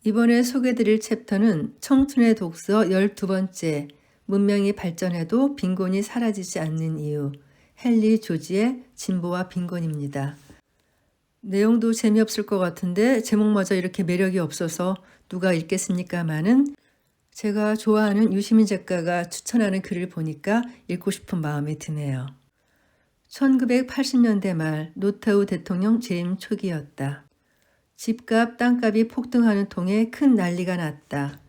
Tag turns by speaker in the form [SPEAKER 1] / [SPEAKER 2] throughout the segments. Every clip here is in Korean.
[SPEAKER 1] 이번에 소개드릴 챕터는 청춘의 독서 12번째, 문명이 발전해도 빈곤이 사라지지 않는 이유, 헨리 조지의 진보와 빈곤입니다. 내용도 재미없을 것 같은데 제목마저 이렇게 매력이 없어서 누가 읽겠습니까마는 제가 좋아하는 유시민 작가가 추천하는 글을 보니까 읽고 싶은 마음이 드네요. 1980년대 말 노태우 대통령 재임 초기였다. 집값, 땅값이 폭등하는 통에 큰 난리가 났다.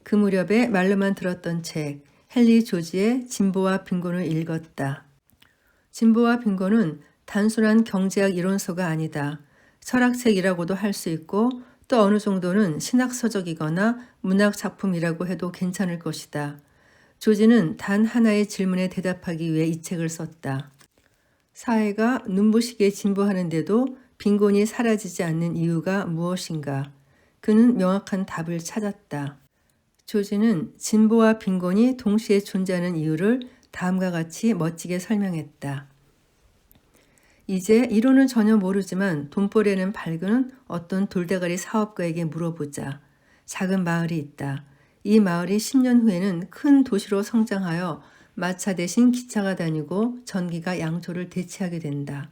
[SPEAKER 1] 그 무렵에 말로만 들었던 책, 헨리 조지의 진보와 빈곤을 읽었다. 진보와 빈곤은 단순한 경제학 이론서가 아니다. 철학책이라고도 할 수 있고 또 어느 정도는 신학서적이거나 문학작품이라고 해도 괜찮을 것이다. 조지는 단 하나의 질문에 대답하기 위해 이 책을 썼다. 사회가 눈부시게 진보하는데도 빈곤이 사라지지 않는 이유가 무엇인가? 그는 명확한 답을 찾았다. 조지는 진보와 빈곤이 동시에 존재하는 이유를 다음과 같이 멋지게 설명했다. 이제 이론은 전혀 모르지만 돈벌이는 밝은 어떤 돌대가리 사업가에게 물어보자. 작은 마을이 있다. 이 마을이 10년 후에는 큰 도시로 성장하여 마차 대신 기차가 다니고 전기가 양초를 대체하게 된다.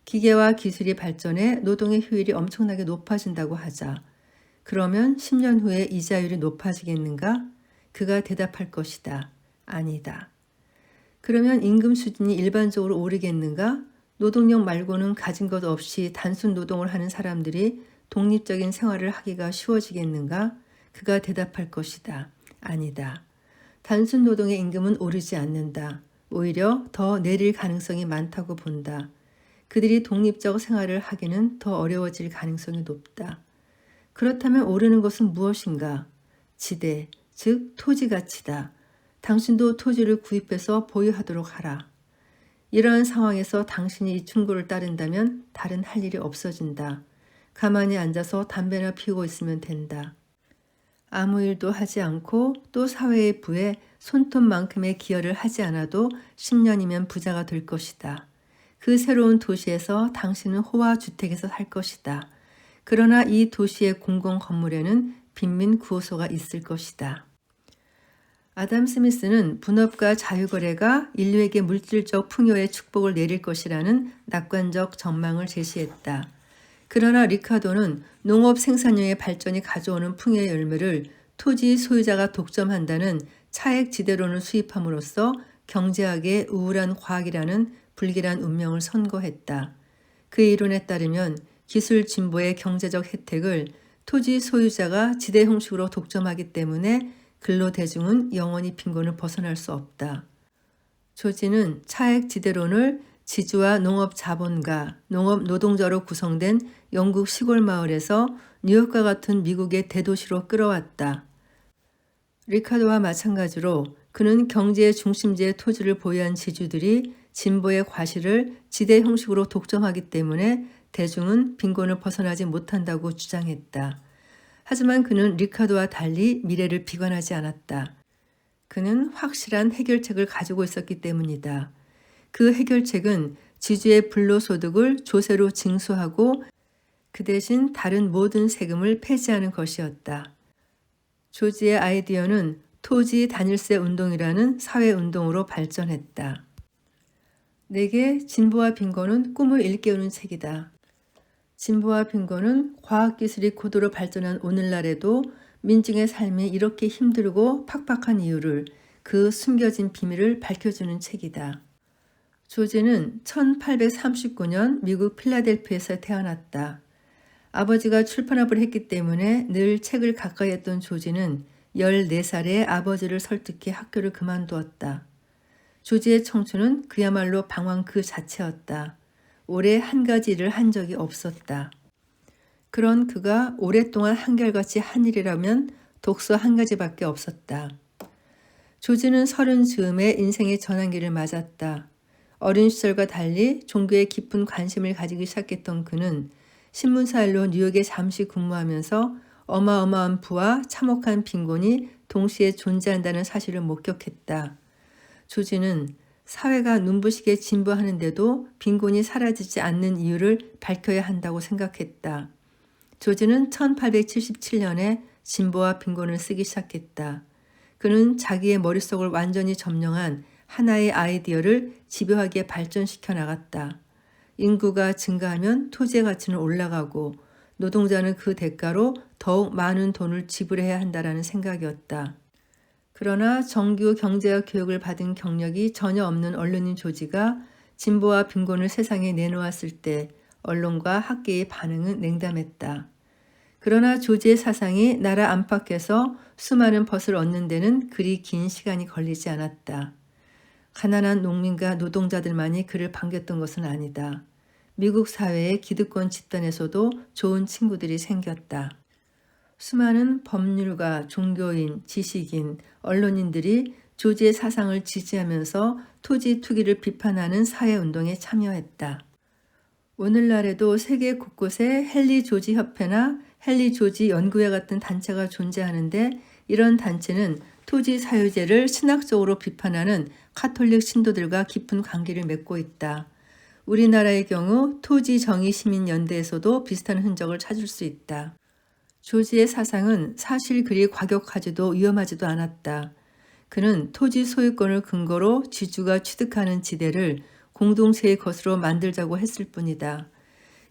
[SPEAKER 1] 기계와 기술이 발전해 노동의 효율이 엄청나게 높아진다고 하자. 그러면 10년 후에 이자율이 높아지겠는가? 그가 대답할 것이다. 아니다. 그러면 임금 수준이 일반적으로 오르겠는가? 노동력 말고는 가진 것 없이 단순 노동을 하는 사람들이 독립적인 생활을 하기가 쉬워지겠는가? 그가 대답할 것이다. 아니다. 단순 노동의 임금은 오르지 않는다. 오히려 더 내릴 가능성이 많다고 본다. 그들이 독립적 생활을 하기는 더 어려워질 가능성이 높다. 그렇다면 오르는 것은 무엇인가? 지대, 즉 토지 가치다. 당신도 토지를 구입해서 보유하도록 하라. 이러한 상황에서 당신이 이 충고를 따른다면 다른 할 일이 없어진다. 가만히 앉아서 담배나 피우고 있으면 된다. 아무 일도 하지 않고 또 사회의 부에 손톱만큼의 기여를 하지 않아도 10년이면 부자가 될 것이다. 그 새로운 도시에서 당신은 호화 주택에서 살 것이다. 그러나 이 도시의 공공 건물에는 빈민 구호소가 있을 것이다. 아담 스미스는 분업과 자유거래가 인류에게 물질적 풍요의 축복을 내릴 것이라는 낙관적 전망을 제시했다. 그러나 리카도는 농업 생산량의 발전이 가져오는 풍요의 열매를 토지 소유자가 독점한다는 차액 지대론을 수입함으로써 경제학의 우울한 과학이라는 불길한 운명을 선고했다. 그의 이론에 따르면 기술 진보의 경제적 혜택을 토지 소유자가 지대 형식으로 독점하기 때문에 근로대중은 영원히 빈곤을 벗어날 수 없다. 조지는 차액 지대론을 지주와 농업 자본가, 농업 노동자로 구성된 영국 시골 마을에서 뉴욕과 같은 미국의 대도시로 끌어왔다. 리카도와 마찬가지로 그는 경제의 중심지의 토지를 보유한 지주들이 진보의 과실을 지대 형식으로 독점하기 때문에 대중은 빈곤을 벗어나지 못한다고 주장했다. 하지만 그는 리카도와 달리 미래를 비관하지 않았다. 그는 확실한 해결책을 가지고 있었기 때문이다. 그 해결책은 지주의 불로소득을 조세로 징수하고 그 대신 다른 모든 세금을 폐지하는 것이었다. 조지의 아이디어는 토지 단일세 운동이라는 사회운동으로 발전했다. 내게 진보와 빈곤은 꿈을 일깨우는 책이다. 진보와 빈곤은 과학기술이 고도로 발전한 오늘날에도 민중의 삶이 이렇게 힘들고 팍팍한 이유를, 그 숨겨진 비밀을 밝혀주는 책이다. 조지는 1839년 미국 필라델피아에서 태어났다. 아버지가 출판업을 했기 때문에 늘 책을 가까이 했던 조지는 14살에 아버지를 설득해 학교를 그만두었다. 조지의 청춘은 그야말로 방황 그 자체였다. 오래 한 가지 일을 한 적이 없었다. 그런 그가 오랫동안 한결같이 한 일이라면 독서 한 가지밖에 없었다. 조지는 30 즈음에 인생의 전환기를 맞았다. 어린 시절과 달리 종교에 깊은 관심을 가지기 시작했던 그는 신문사 일로 뉴욕에 잠시 근무하면서 어마어마한 부와 참혹한 빈곤이 동시에 존재한다는 사실을 목격했다. 조지는 사회가 눈부시게 진보하는데도 빈곤이 사라지지 않는 이유를 밝혀야 한다고 생각했다. 조지는 1877년에 진보와 빈곤을 쓰기 시작했다. 그는 자기의 머릿속을 완전히 점령한 하나의 아이디어를 집요하게 발전시켜 나갔다. 인구가 증가하면 토지의 가치는 올라가고 노동자는 그 대가로 더욱 많은 돈을 지불해야 한다라는 생각이었다. 그러나 정규 경제학 교육을 받은 경력이 전혀 없는 언론인 조지가 진보와 빈곤을 세상에 내놓았을 때 언론과 학계의 반응은 냉담했다. 그러나 조지의 사상이 나라 안팎에서 수많은 벗을 얻는 데는 그리 긴 시간이 걸리지 않았다. 가난한 농민과 노동자들만이 그를 반겼던 것은 아니다. 미국 사회의 기득권 집단에서도 좋은 친구들이 생겼다. 수많은 법률가, 종교인, 지식인, 언론인들이 조지의 사상을 지지하면서 토지 투기를 비판하는 사회운동에 참여했다. 오늘날에도 세계 곳곳에 헨리 조지 협회나 헨리 조지 연구회 같은 단체가 존재하는데 이런 단체는 토지 사유제를 신학적으로 비판하는 카톨릭 신도들과 깊은 관계를 맺고 있다. 우리나라의 경우 토지정의시민연대에서도 비슷한 흔적을 찾을 수 있다. 조지의 사상은 사실 그리 과격하지도 위험하지도 않았다. 그는 토지 소유권을 근거로 지주가 취득하는 지대를 공동체의 것으로 만들자고 했을 뿐이다.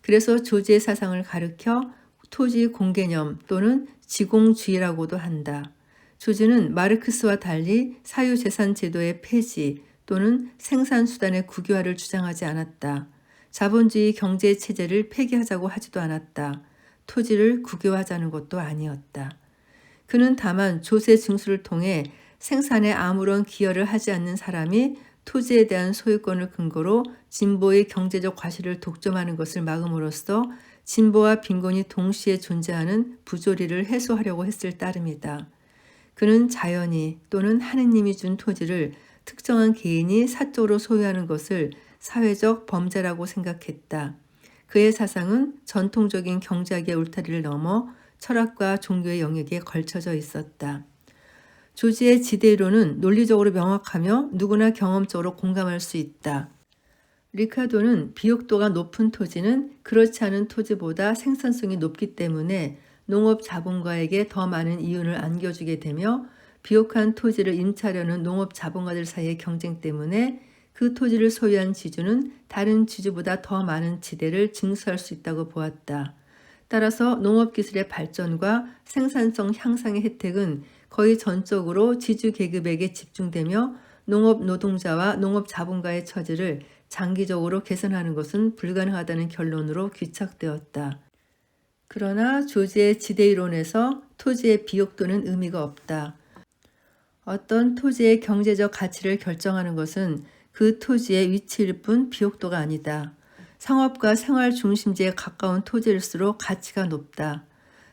[SPEAKER 1] 그래서 조지의 사상을 가르켜 토지 공개념 또는 지공주의라고도 한다. 조지는 마르크스와 달리 사유재산 제도의 폐지 또는 생산수단의 국유화를 주장하지 않았다. 자본주의 경제체제를 폐기하자고 하지도 않았다. 토지를 국유화하자는 것도 아니었다. 그는 다만 조세 징수를 통해 생산에 아무런 기여를 하지 않는 사람이 토지에 대한 소유권을 근거로 진보의 경제적 과실을 독점하는 것을 막음으로써 진보와 빈곤이 동시에 존재하는 부조리를 해소하려고 했을 따름이다. 그는 자연이 또는 하느님이 준 토지를 특정한 개인이 사적으로 소유하는 것을 사회적 범죄라고 생각했다. 그의 사상은 전통적인 경제학의 울타리를 넘어 철학과 종교의 영역에 걸쳐져 있었다. 조지의 지대이론은 논리적으로 명확하며 누구나 경험적으로 공감할 수 있다. 리카도는 비옥도가 높은 토지는 그렇지 않은 토지보다 생산성이 높기 때문에 농업 자본가에게 더 많은 이윤을 안겨주게 되며 비옥한 토지를 임차하려는 농업 자본가들 사이의 경쟁 때문에 그 토지를 소유한 지주는 다른 지주보다 더 많은 지대를 징수할 수 있다고 보았다. 따라서 농업기술의 발전과 생산성 향상의 혜택은 거의 전적으로 지주 계급에게 집중되며 농업 노동자와 농업 자본가의 처지를 장기적으로 개선하는 것은 불가능하다는 결론으로 귀착되었다. 그러나 조지의 지대이론에서 토지의 비옥도는 의미가 없다. 어떤 토지의 경제적 가치를 결정하는 것은 그 토지의 위치일 뿐 비옥도가 아니다. 상업과 생활 중심지에 가까운 토지일수록 가치가 높다.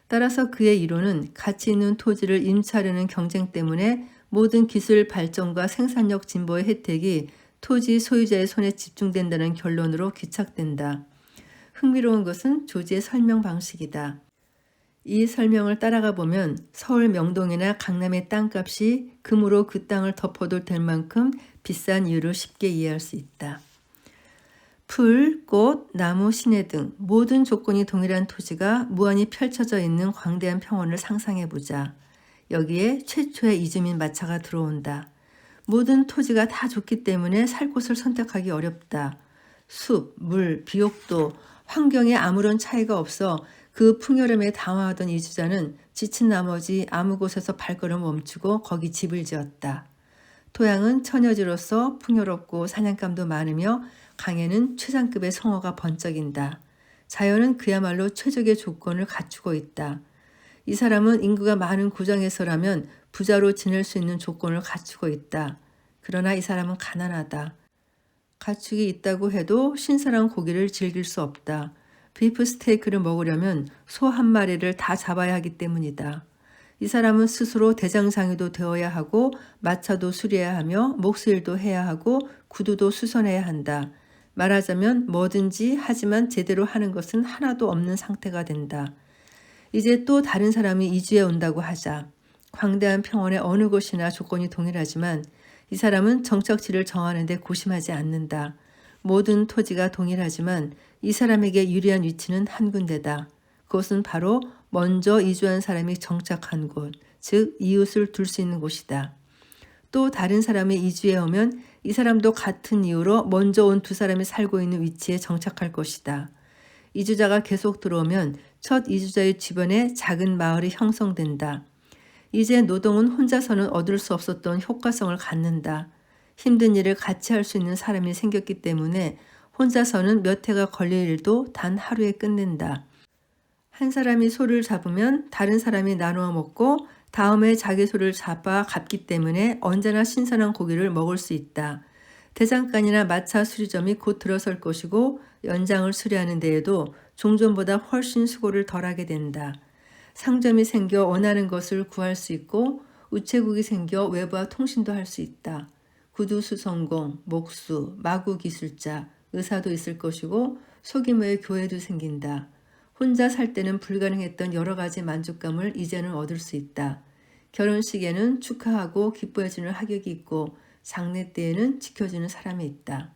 [SPEAKER 1] 따라서 그의 이론은 가치 있는 토지를 임차하려는 경쟁 때문에 모든 기술 발전과 생산력 진보의 혜택이 토지 소유자의 손에 집중된다는 결론으로 귀착된다. 흥미로운 것은 조지의 설명 방식이다. 이 설명을 따라가 보면 서울 명동이나 강남의 땅값이 금으로 그 땅을 덮어도 될 만큼 비싼 이유를 쉽게 이해할 수 있다. 풀, 꽃, 나무, 시내 등 모든 조건이 동일한 토지가 무한히 펼쳐져 있는 광대한 평원을 상상해보자. 여기에 최초의 이주민 마차가 들어온다. 모든 토지가 다 좋기 때문에 살 곳을 선택하기 어렵다. 숲, 물, 비옥도, 환경에 아무런 차이가 없어 그 풍요로움에 당황하던 이주자는 지친 나머지 아무 곳에서 발걸음을 멈추고 거기 집을 지었다. 토양은 처녀지로서 풍요롭고 사냥감도 많으며 강에는 최상급의 성어가 번쩍인다. 자연은 그야말로 최적의 조건을 갖추고 있다. 이 사람은 인구가 많은 구정에서라면 부자로 지낼 수 있는 조건을 갖추고 있다. 그러나 이 사람은 가난하다. 가축이 있다고 해도 신선한 고기를 즐길 수 없다. 비프 스테이크를 먹으려면 소 한 마리를 다 잡아야 하기 때문이다. 이 사람은 스스로 대장장이도 되어야 하고 마차도 수리해야 하며 목수일도 해야 하고 구두도 수선해야 한다. 말하자면 뭐든지 하지만 제대로 하는 것은 하나도 없는 상태가 된다. 이제 또 다른 사람이 이주해 온다고 하자. 광대한 평원의 어느 곳이나 조건이 동일하지만 이 사람은 정착지를 정하는 데 고심하지 않는다. 모든 토지가 동일하지만 이 사람에게 유리한 위치는 한 군데다. 그것은 바로 먼저 이주한 사람이 정착한 곳, 즉 이웃을 둘 수 있는 곳이다. 또 다른 사람이 이주해 오면 이 사람도 같은 이유로 먼저 온 두 사람이 살고 있는 위치에 정착할 것이다. 이주자가 계속 들어오면 첫 이주자의 주변에 작은 마을이 형성된다. 이제 노동은 혼자서는 얻을 수 없었던 효과성을 갖는다. 힘든 일을 같이 할 수 있는 사람이 생겼기 때문에 혼자서는 몇 해가 걸릴 일도 단 하루에 끝낸다. 한 사람이 소를 잡으면 다른 사람이 나누어 먹고 다음에 자기 소를 잡아 갚기 때문에 언제나 신선한 고기를 먹을 수 있다. 대장간이나 마차 수리점이 곧 들어설 것이고 연장을 수리하는 데에도 종전보다 훨씬 수고를 덜하게 된다. 상점이 생겨 원하는 것을 구할 수 있고 우체국이 생겨 외부와 통신도 할 수 있다. 구두 수성공, 목수, 마구 기술자, 의사도 있을 것이고 소규모의 교회도 생긴다. 혼자 살 때는 불가능했던 여러 가지 만족감을 이제는 얻을 수 있다. 결혼식에는 축하하고 기뻐해주는 하객이 있고 장례 때에는 지켜주는 사람이 있다.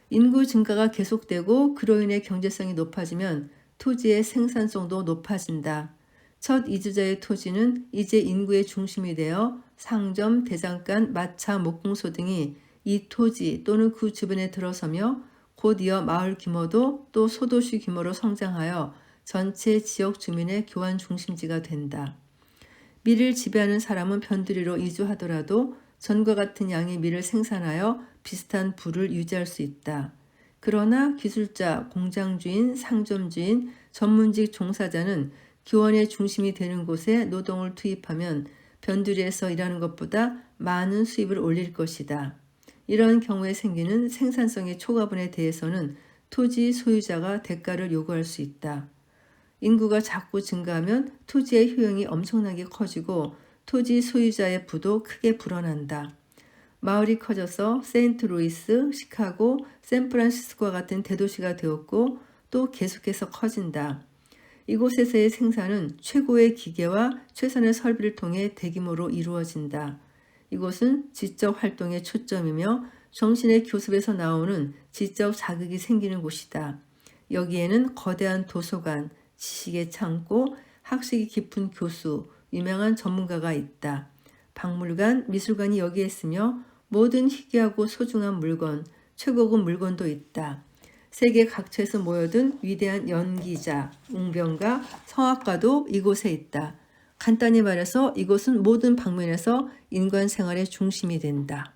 [SPEAKER 1] 인구 증가가 계속되고 그로 인해 경제성이 높아지면 토지의 생산성도 높아진다. 첫 이주자의 토지는 이제 인구의 중심이 되어 상점, 대장간, 마차, 목공소 등이 이 토지 또는 그 주변에 들어서며 곧이어 마을 규모도 또 소도시 규모로 성장하여 전체 지역 주민의 교환 중심지가 된다. 밀을 지배하는 사람은 변두리로 이주하더라도 전과 같은 양의 밀을 생산하여 비슷한 부를 유지할 수 있다. 그러나 기술자, 공장주인, 상점주인, 전문직 종사자는 교원의 중심이 되는 곳에 노동을 투입하면 변두리에서 일하는 것보다 많은 수입을 올릴 것이다. 이런 경우에 생기는 생산성의 초과분에 대해서는 토지 소유자가 대가를 요구할 수 있다. 인구가 자꾸 증가하면 토지의 효용이 엄청나게 커지고 토지 소유자의 부도 크게 불어난다. 마을이 커져서 세인트루이스, 시카고, 샌프란시스코와 같은 대도시가 되었고 또 계속해서 커진다. 이곳에서의 생산은 최고의 기계와 최선의 설비를 통해 대규모로 이루어진다. 이곳은 지적 활동의 초점이며 정신의 교습에서 나오는 지적 자극이 생기는 곳이다. 여기에는 거대한 도서관, 지식의 창고, 학식이 깊은 교수, 유명한 전문가가 있다. 박물관, 미술관이 여기에 있으며 모든 희귀하고 소중한 물건, 최고급 물건도 있다. 세계 각처에서 모여든 위대한 연기자, 웅변가, 성악가도 이곳에 있다. 간단히 말해서 이곳은 모든 방면에서 인간 생활의 중심이 된다.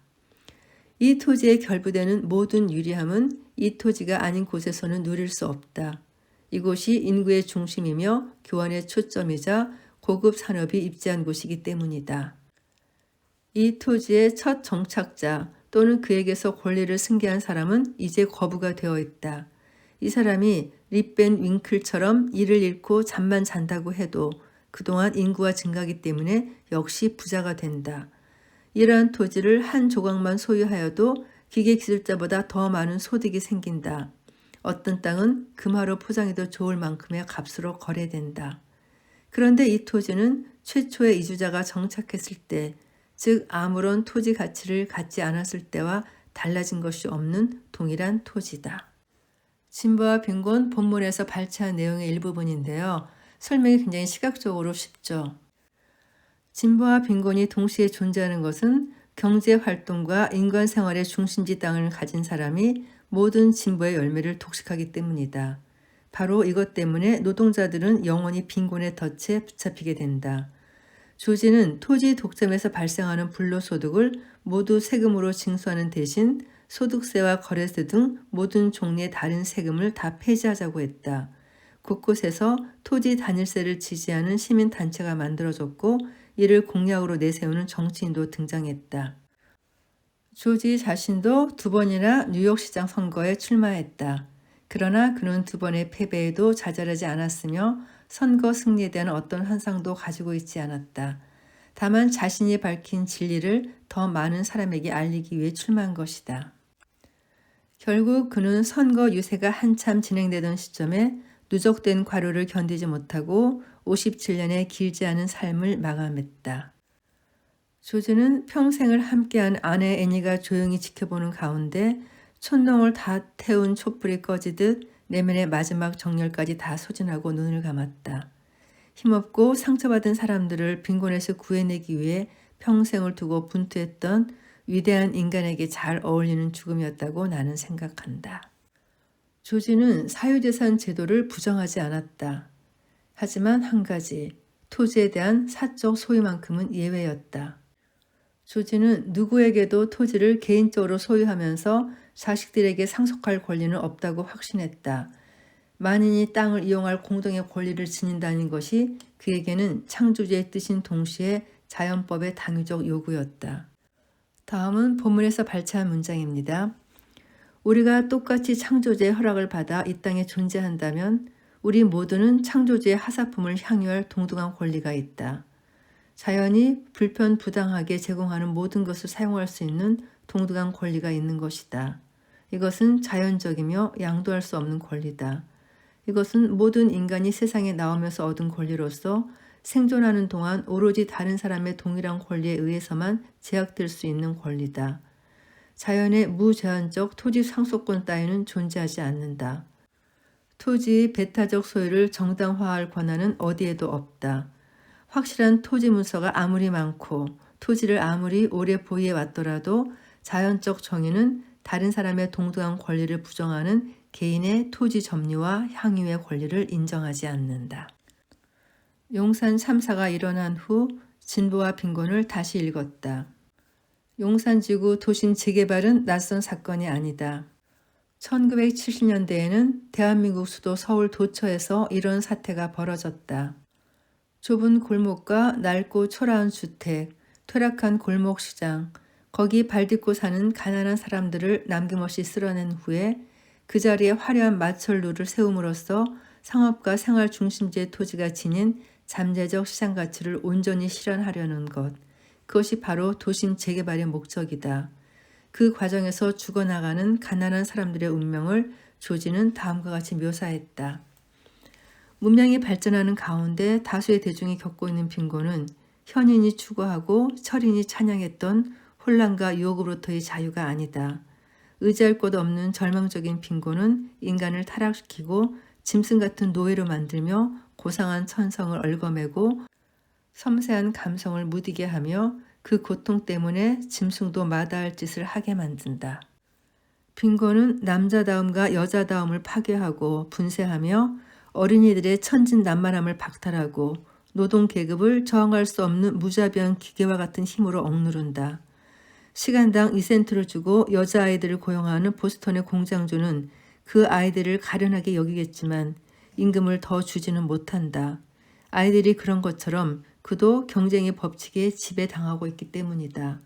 [SPEAKER 1] 이 토지에 결부되는 모든 유리함은 이 토지가 아닌 곳에서는 누릴 수 없다. 이곳이 인구의 중심이며 교환의 초점이자 고급 산업이 입지한 곳이기 때문이다. 이 토지의 첫 정착자 또는 그에게서 권리를 승계한 사람은 이제 거부가 되어 있다. 이 사람이 립벤 윙클처럼 일을 잃고 잠만 잔다고 해도 그동안 인구가 증가하기 때문에 역시 부자가 된다. 이러한 토지를 한 조각만 소유하여도 기계 기술자보다 더 많은 소득이 생긴다. 어떤 땅은 금화로 포장해도 좋을 만큼의 값으로 거래된다. 그런데 이 토지는 최초의 이주자가 정착했을 때, 즉 아무런 토지 가치를 갖지 않았을 때와 달라진 것이 없는 동일한 토지다. 진보와 빈곤 본문에서 발췌한 내용의 일부분인데요. 설명이 굉장히 시각적으로 쉽죠. 진보와 빈곤이 동시에 존재하는 것은 경제 활동과 인간 생활의 중심지 땅을 가진 사람이 모든 진보의 열매를 독식하기 때문이다. 바로 이것 때문에 노동자들은 영원히 빈곤의 덫에 붙잡히게 된다. 조지는 토지 독점에서 발생하는 불로소득을 모두 세금으로 징수하는 대신 소득세와 거래세 등 모든 종류의 다른 세금을 다 폐지하자고 했다. 곳곳에서 토지 단일세를 지지하는 시민단체가 만들어졌고 이를 공약으로 내세우는 정치인도 등장했다. 조지 자신도 2번이나 뉴욕시장 선거에 출마했다. 그러나 그는 2번의 패배에도 좌절하지 않았으며 선거 승리에 대한 어떤 환상도 가지고 있지 않았다. 다만 자신이 밝힌 진리를 더 많은 사람에게 알리기 위해 출마한 것이다. 결국 그는 선거 유세가 한참 진행되던 시점에 누적된 과로를 견디지 못하고 57년의 길지 않은 삶을 마감했다. 조지는 평생을 함께한 아내 애니가 조용히 지켜보는 가운데 촌농을 다 태운 촛불이 꺼지듯 내면의 마지막 정열까지 다 소진하고 눈을 감았다. 힘없고 상처받은 사람들을 빈곤에서 구해내기 위해 평생을 두고 분투했던 위대한 인간에게 잘 어울리는 죽음이었다고 나는 생각한다. 조지는 사유재산 제도를 부정하지 않았다. 하지만 한 가지, 토지에 대한 사적 소유만큼은 예외였다. 조지는 누구에게도 토지를 개인적으로 소유하면서 자식들에게 상속할 권리는 없다고 확신했다. 만인이 땅을 이용할 공동의 권리를 지닌다는 것이 그에게는 창조주의 뜻인 동시에 자연법의 당위적 요구였다. 다음은 본문에서 발췌한 문장입니다. 우리가 똑같이 창조주의 허락을 받아 이 땅에 존재한다면 우리 모두는 창조주의 하사품을 향유할 동등한 권리가 있다. 자연이 불편부당하게 제공하는 모든 것을 사용할 수 있는 동등한 권리가 있는 것이다. 이것은 자연적이며 양도할 수 없는 권리다. 이것은 모든 인간이 세상에 나오면서 얻은 권리로서 생존하는 동안 오로지 다른 사람의 동일한 권리에 의해서만 제약될 수 있는 권리다. 자연의 무제한적 토지 상속권 따위는 존재하지 않는다. 토지의 배타적 소유를 정당화할 권한은 어디에도 없다. 확실한 토지 문서가 아무리 많고 토지를 아무리 오래 보유해 왔더라도 자연적 정의는 다른 사람의 동등한 권리를 부정하는 개인의 토지 점유와 향유의 권리를 인정하지 않는다. 용산 참사가 일어난 후 진보와 빈곤을 다시 읽었다. 용산지구 도심 재개발은 낯선 사건이 아니다. 1970년대에는 대한민국 수도 서울 도처에서 이런 사태가 벌어졌다. 좁은 골목과 낡고 초라한 주택, 퇴락한 골목시장, 거기 발딛고 사는 가난한 사람들을 남김없이 쓸어낸 후에 그 자리에 화려한 마철루를 세움으로써 상업과 생활 중심지의 토지가 지닌 잠재적 시장 가치를 온전히 실현하려는 것, 그것이 바로 도심 재개발의 목적이다. 그 과정에서 죽어나가는 가난한 사람들의 운명을 조지는 다음과 같이 묘사했다. 문명이 발전하는 가운데 다수의 대중이 겪고 있는 빈곤은 현인이 추구하고 철인이 찬양했던 혼란과 유혹으로부터의 자유가 아니다. 의지할 곳 없는 절망적인 빈곤은 인간을 타락시키고 짐승 같은 노예로 만들며 고상한 천성을 얽어매고 섬세한 감성을 무디게 하며 그 고통 때문에 짐승도 마다할 짓을 하게 만든다. 빈곤은 남자다움과 여자다움을 파괴하고 분쇄하며 어린이들의 천진난만함을 박탈하고 노동계급을 저항할 수 없는 무자비한 기계와 같은 힘으로 억누른다. 시간당 2센트를 주고 여자아이들을 고용하는 보스턴의 공장주는 그 아이들을 가련하게 여기겠지만 임금을 더 주지는 못한다. 아이들이 그런 것처럼 그도 경쟁의 법칙에 지배당하고 있기 때문이다.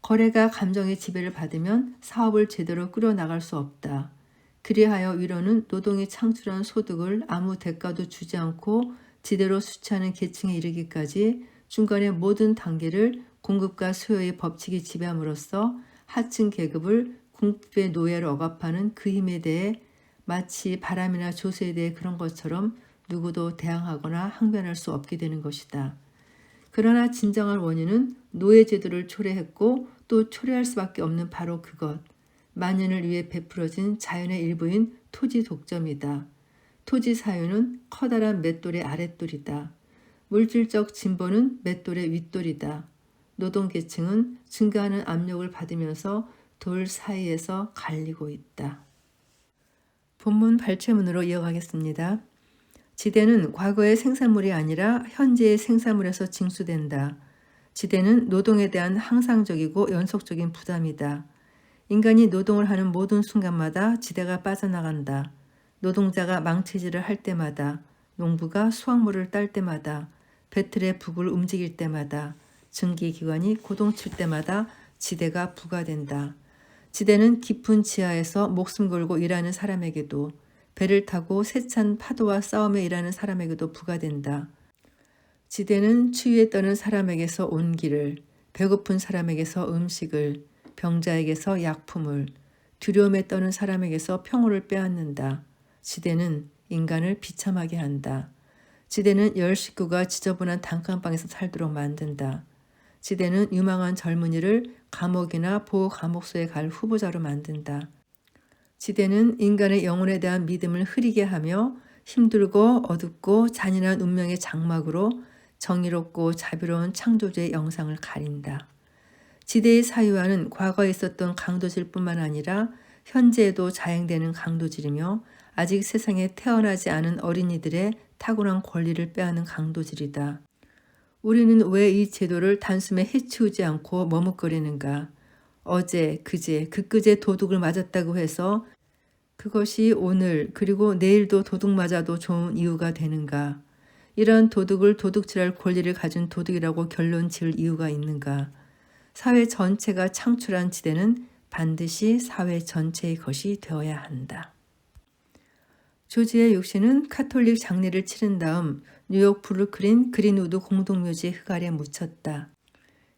[SPEAKER 1] 거래가 감정의 지배를 받으면 사업을 제대로 끌어나갈 수 없다. 그리하여 위로는 노동이 창출한 소득을 아무 대가도 주지 않고 지대로 수취하는 계층에 이르기까지 중간의 모든 단계를 공급과 수요의 법칙이 지배함으로써 하층 계급을 궁핍의 노예로 억압하는 그 힘에 대해 마치 바람이나 조세에 대해 그런 것처럼 누구도 대항하거나 항변할 수 없게 되는 것이다. 그러나 진정한 원인은 노예제도를 초래했고 또 초래할 수밖에 없는 바로 그것, 만연을 위해 베풀어진 자연의 일부인 토지 독점이다. 토지 사유는 커다란 맷돌의 아랫돌이다. 물질적 진보는 맷돌의 윗돌이다. 노동계층은 증가하는 압력을 받으면서 돌 사이에서 갈리고 있다. 본문 발췌문으로 이어가겠습니다. 지대는 과거의 생산물이 아니라 현재의 생산물에서 징수된다. 지대는 노동에 대한 항상적이고 연속적인 부담이다. 인간이 노동을 하는 모든 순간마다 지대가 빠져나간다. 노동자가 망치질을 할 때마다, 농부가 수확물을 딸 때마다, 배틀의 북을 움직일 때마다, 증기기관이 고동칠 때마다 지대가 부과된다. 지대는 깊은 지하에서 목숨 걸고 일하는 사람에게도, 배를 타고 세찬 파도와 싸움에 일하는 사람에게도 부과된다. 지대는 추위에 떠는 사람에게서 온기를, 배고픈 사람에게서 음식을, 병자에게서 약품을, 두려움에 떠는 사람에게서 평온을 빼앗는다. 지대는 인간을 비참하게 한다. 지대는 열 식구가 지저분한 단칸방에서 살도록 만든다. 지대는 유망한 젊은이를 감옥이나 보호 감옥소에 갈 후보자로 만든다. 지대는 인간의 영혼에 대한 믿음을 흐리게 하며 힘들고 어둡고 잔인한 운명의 장막으로 정의롭고 자비로운 창조주의 영상을 가린다. 지대의 사유화는 과거에 있었던 강도질뿐만 아니라 현재에도 자행되는 강도질이며 아직 세상에 태어나지 않은 어린이들의 탁월한 권리를 빼앗는 강도질이다. 우리는 왜 이 제도를 단숨에 해치우지 않고 머뭇거리는가? 어제, 그제, 그끄제 도둑을 맞았다고 해서 그것이 오늘 그리고 내일도 도둑 맞아도 좋은 이유가 되는가? 이런 도둑을 도둑질할 권리를 가진 도둑이라고 결론 지을 이유가 있는가? 사회 전체가 창출한 지대는 반드시 사회 전체의 것이 되어야 한다. 조지의 육신은 카톨릭 장례를 치른 다음 뉴욕 브루클린 그린우드 공동묘지 흑알에 묻혔다.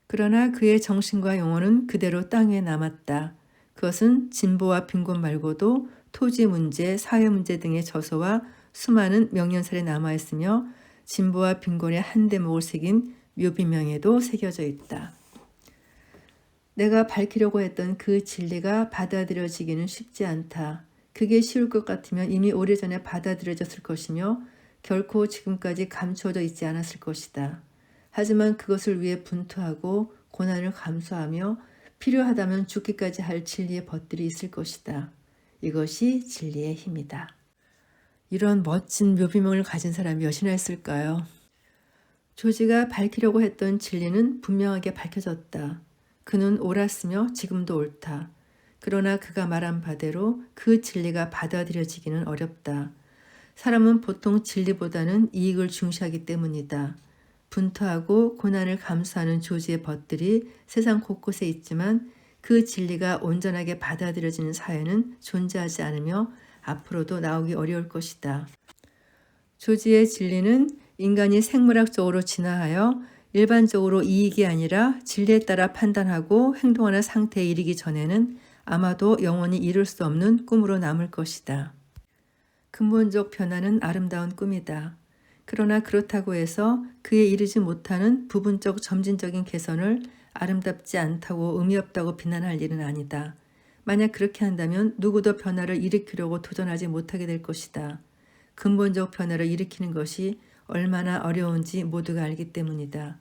[SPEAKER 1] 그러나 그의 정신과 영혼은 그대로 땅에 남았다. 그것은 진보와 빈곤 말고도 토지 문제, 사회 문제 등의 저서와 수많은 명연설에 남아있으며 진보와 빈곤의 한 대목을 새긴 묘비명에도 새겨져 있다. 내가 밝히려고 했던 그 진리가 받아들여지기는 쉽지 않다. 그게 쉬울 것 같으면 이미 오래전에 받아들여졌을 것이며 결코 지금까지 감추어져 있지 않았을 것이다. 하지만 그것을 위해 분투하고 고난을 감수하며 필요하다면 죽기까지 할 진리의 벗들이 있을 것이다. 이것이 진리의 힘이다. 이런 멋진 묘비명을 가진 사람이 몇이나 있을까요? 조지가 밝히려고 했던 진리는 분명하게 밝혀졌다. 그는 옳았으며 지금도 옳다. 그러나 그가 말한 바대로 그 진리가 받아들여지기는 어렵다. 사람은 보통 진리보다는 이익을 중시하기 때문이다. 분투하고 고난을 감수하는 조지의 벗들이 세상 곳곳에 있지만 그 진리가 온전하게 받아들여지는 사회는 존재하지 않으며 앞으로도 나오기 어려울 것이다. 조지의 진리는 인간이 생물학적으로 진화하여 일반적으로 이익이 아니라 진리에 따라 판단하고 행동하는 상태에 이르기 전에는 아마도 영원히 이룰 수 없는 꿈으로 남을 것이다. 근본적 변화는 아름다운 꿈이다. 그러나 그렇다고 해서 그에 이르지 못하는 부분적 점진적인 개선을 아름답지 않다고 의미 없다고 비난할 일은 아니다. 만약 그렇게 한다면 누구도 변화를 일으키려고 도전하지 못하게 될 것이다. 근본적 변화를 일으키는 것이 얼마나 어려운지 모두가 알기 때문이다.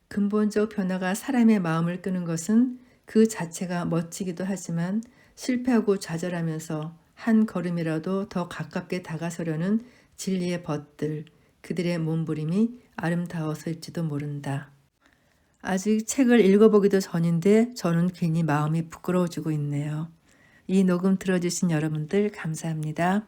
[SPEAKER 1] 근본적 변화가 사람의 마음을 끄는 것은 그 자체가 멋지기도 하지만 실패하고 좌절하면서 한 걸음이라도 더 가깝게 다가서려는 진리의 벗들, 그들의 몸부림이 아름다워서일지도 모른다. 아직 책을 읽어보기도 전인데 저는 괜히 마음이 부끄러워지고 있네요. 이 녹음 들어주신 여러분들 감사합니다.